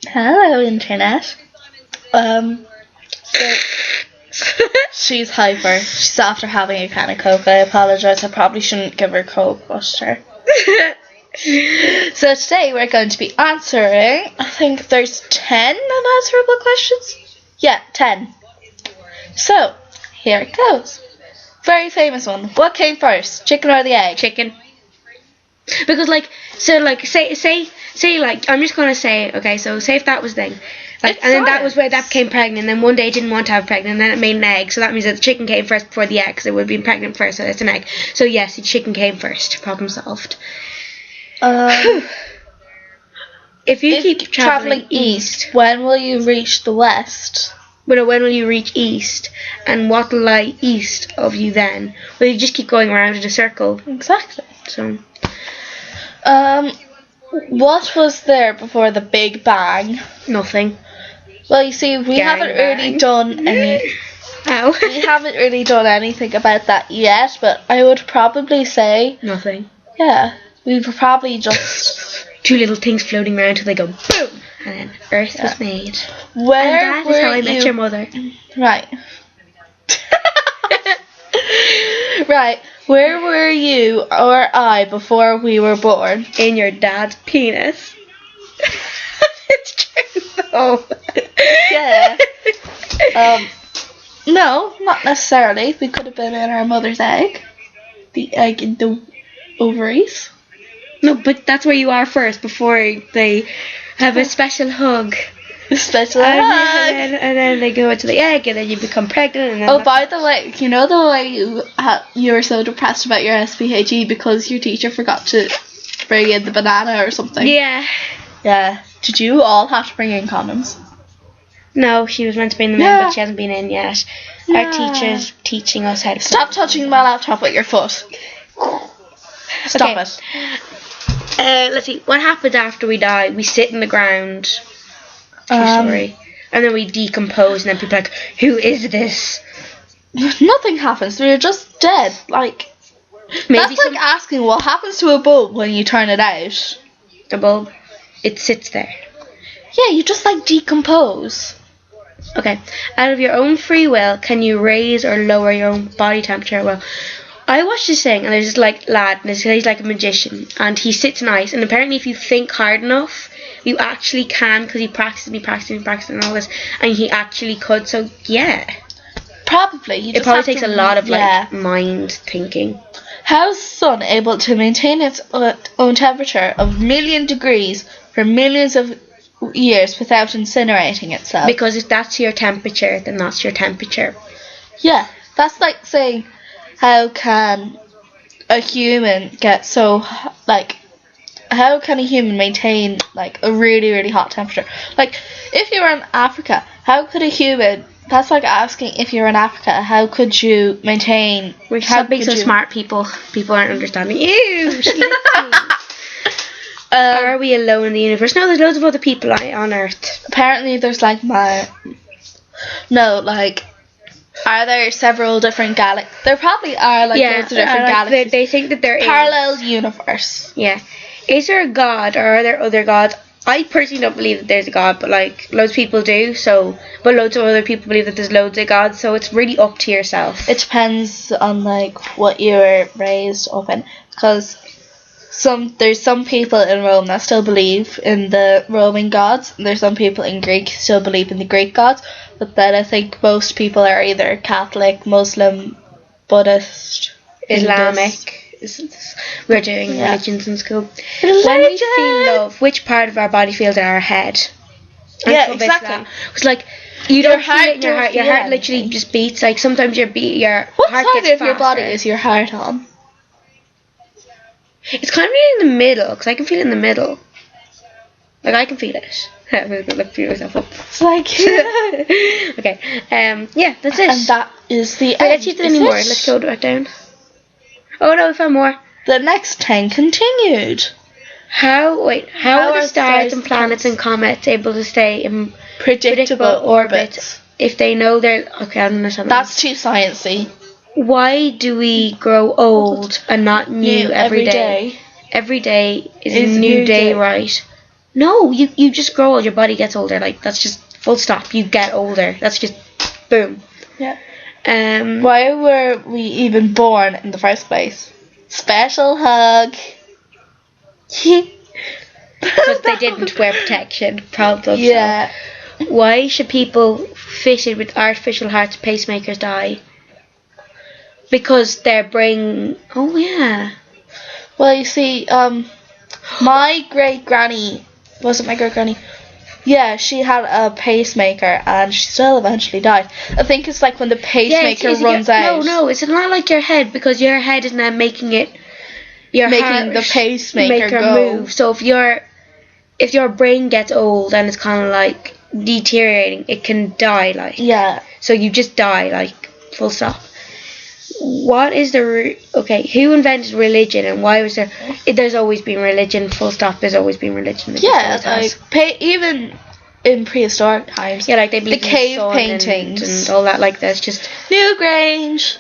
Hello, internet. So she's hyper. She's after having a can of Coke. I apologise. I probably shouldn't give her Coke, but sure. So today we're going to be answering, I think there's 10 unanswerable questions? Yeah, 10. So, here it goes. Very famous one. What came first, chicken or the egg? Chicken. Because say I'm just gonna say, okay, so say if that was thing, and then that was where that became pregnant, and then one day it didn't want to have pregnant, and then it made an egg, so that means that the chicken came first before the egg, because it would have been pregnant first, so it's an egg. So yes, the chicken came first. Problem solved. If you keep traveling east, when will you reach the west? when will you reach east, and what will lie east of you then? Will you just keep going around in a circle? Exactly. So, what was there before the Big Bang? nothing. Well, you see, we haven't really done any. Ow. We haven't really done anything about that yet, but I would probably say, Nothing. yeah, we'd probably just. Two little things floating around till they go boom, and then Earth was made. Where And that were is how I you? met your mother. Right. Right. Where were you or I before we were born? In your dad's penis. It's true though. Yeah. No, not necessarily. We could have been in our mother's egg. The egg in the ovaries. No, but that's where you are first before they have a special hug. Special And hug. then they go into the egg, and then you become pregnant. And then Oh, by the way, you know the way you were so depressed about your SPHE because your teacher forgot to bring in the banana or something? yeah. Yeah. Did you all have to bring in condoms? No, she was meant to be in the Yeah. men, but she hasn't been in yet. Yeah. Our teacher's teaching us how to Stop touching my laptop with your foot. Stop Okay. it. Let's see. What happens after we die? We sit in the ground. True Um, story. And then we decompose, and then people are like, who is this? Nothing happens. We're just dead. Like, Maybe that's like asking what happens to a bulb when you turn it out. the bulb. It sits there. Yeah, you just like decompose. Okay. Out of your own free will, can you raise or lower your own body temperature? Well, I watched this thing, and there's this like lad, and he's like a magician, and he sits in ice, and apparently if you think hard enough, you actually can, because he practiced and all this, and he actually could. So yeah, Probably. You it just probably have takes to, a lot of yeah. like mind thinking. How is sun able to maintain its own temperature of 1,000,000 degrees for millions of years without incinerating itself? Because if that's your temperature, then that's your temperature. Yeah, that's like saying, how can a human get so, like, how can a human maintain, like, a really, really hot temperature? Like, if you were in Africa, how could a human, that's like asking if you're in Africa, how could you maintain, We're how being so could you- smart, people. People aren't understanding. Ew, she licked me. Are we alone in the universe? No, there's loads of other people on Earth. Apparently there's like are there several different galaxies? There probably are loads of different galaxies. They think that there is. Parallel universe. Yeah. Is there a god, or are there other gods? I personally don't believe that there's a god, but like loads of people do. So, but loads of other people believe that there's loads of gods. So it's really up to yourself. It depends on like what you were raised up in, because there's some people in Rome that still believe in the Roman gods, and there's some people in Greek who still believe in the Greek gods, but then I think most people are either Catholic, Muslim, Buddhist, Islamic. We're doing Yeah. religions in school. When we feel love, which part of our body feels in our head? Yeah, exactly. It's like you don't feel heart it in your don't heart. Your feel heart literally anything. just beats. Like sometimes your What heart side gets of your body faster. is your heart on? It's kind of in the middle, because I can feel it in the middle. Like I can feel it. I'm gonna feel myself up. It's like Okay. Yeah, that's it. and that is the Wait, end. let's use it is anymore. it? Let's go right down. Oh no, we found more. The next 10 continued. How are the stars and planets and comets able to stay in Predictable orbits. if they know they're okay? I don't understand. That's too sciencey. Why do we grow old and not new every day? Every day is a new day, right? No, you just grow old. Your body gets older. Like, that's just full stop. You get older. That's just boom. Yeah. Um. Why were we even born in the first place? Special hug. Because they didn't wear protection. Problem. Yeah. So. Why should people fitted with artificial heart pacemakers die? Because their brain. Oh yeah. Well, you see, my great granny, was it my great granny? Yeah, she had a pacemaker and she still eventually died. I think it's like when the pacemaker runs out. No, it's not like your head, because your head is now making it. Making the pacemaker go. Move. So if your brain gets old and it's kind of like deteriorating, it can die. Like, yeah. So you just die, like, full stop. What is okay? Who invented religion, and why was there? There's always been religion. Full stop. There's always been religion. Yeah, like even in prehistoric times. Yeah, like they believe the in the cave sun paintings and all that. Like, there's just Newgrange.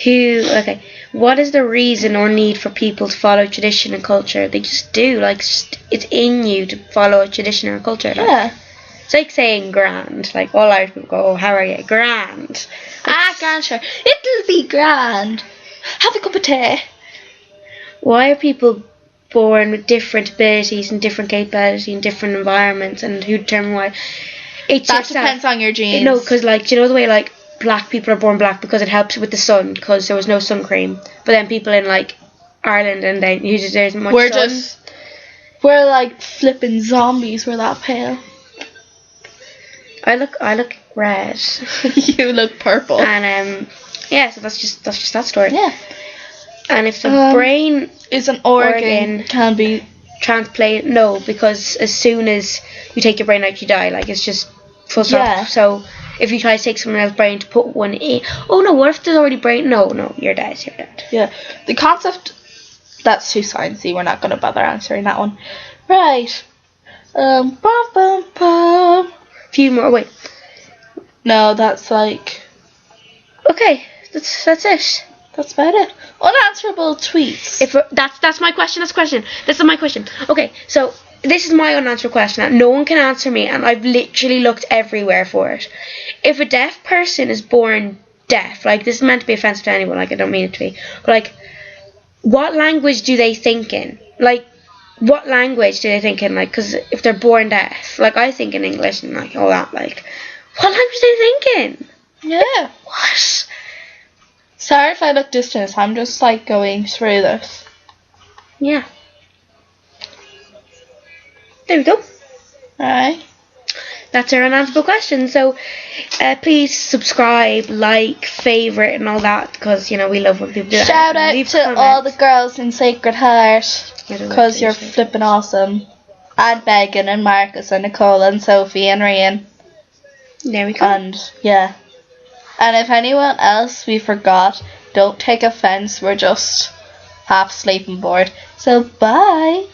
Okay. What is the reason or need for people to follow tradition and culture? They just do. Like, it's in you to follow a tradition or a culture. Like, Yeah. It's like saying grand. Like, all Irish people go, oh, how are you? Grand. Grand, sure. It'll be grand. Have a cup of tea. Why are people born with different abilities and different capabilities in different environments, and who determine why? That depends on your genes. No, because, like, do you know the way, like, black people are born black because it helps with the sun, because there was no sun cream. But then people in, like, Ireland and then there's much sun. We're like flipping zombies. We're that pale. I look red. You look purple. And yeah, so that's just that story. Yeah. And if the brain is an organ can be transplanted, no, because as soon as you take your brain out, you die. Like, it's just full stop. Yeah. So if you try to take someone else's brain to put one in, oh no, what if there's already brain? No, you're dead. You're dead. Yeah. The concept, that's too sciencey. We're not going to bother answering that one. Right. Bum bum bum. Few more. Wait. No, that's like. Okay, that's it. That's about it. Unanswerable tweets. If that's my question. That's question. This is my question. Okay, so this is my unanswered question that no one can answer me, and I've literally looked everywhere for it. If a deaf person is born deaf, like, this is meant to be offensive to anyone, like, I don't mean it to be, but, like, what language do they think in? Like, what language do they think in? Like, because if they're born deaf, like, I think in English and, like, all that, like, what language do they think in? Yeah. What? Sorry if I look distant. I'm just, like, going through this. Yeah. There we go. Alright. That's our unanswerable question. So please subscribe, like, favourite and all that, because, you know, we love when people do that. Shout out to all the girls in Sacred Heart, because you're flipping awesome. And Megan and Marcus and Nicole and Sophie and Rian. There we go. And yeah. And if anyone else we forgot, don't take offence. We're just half asleep and bored. So bye.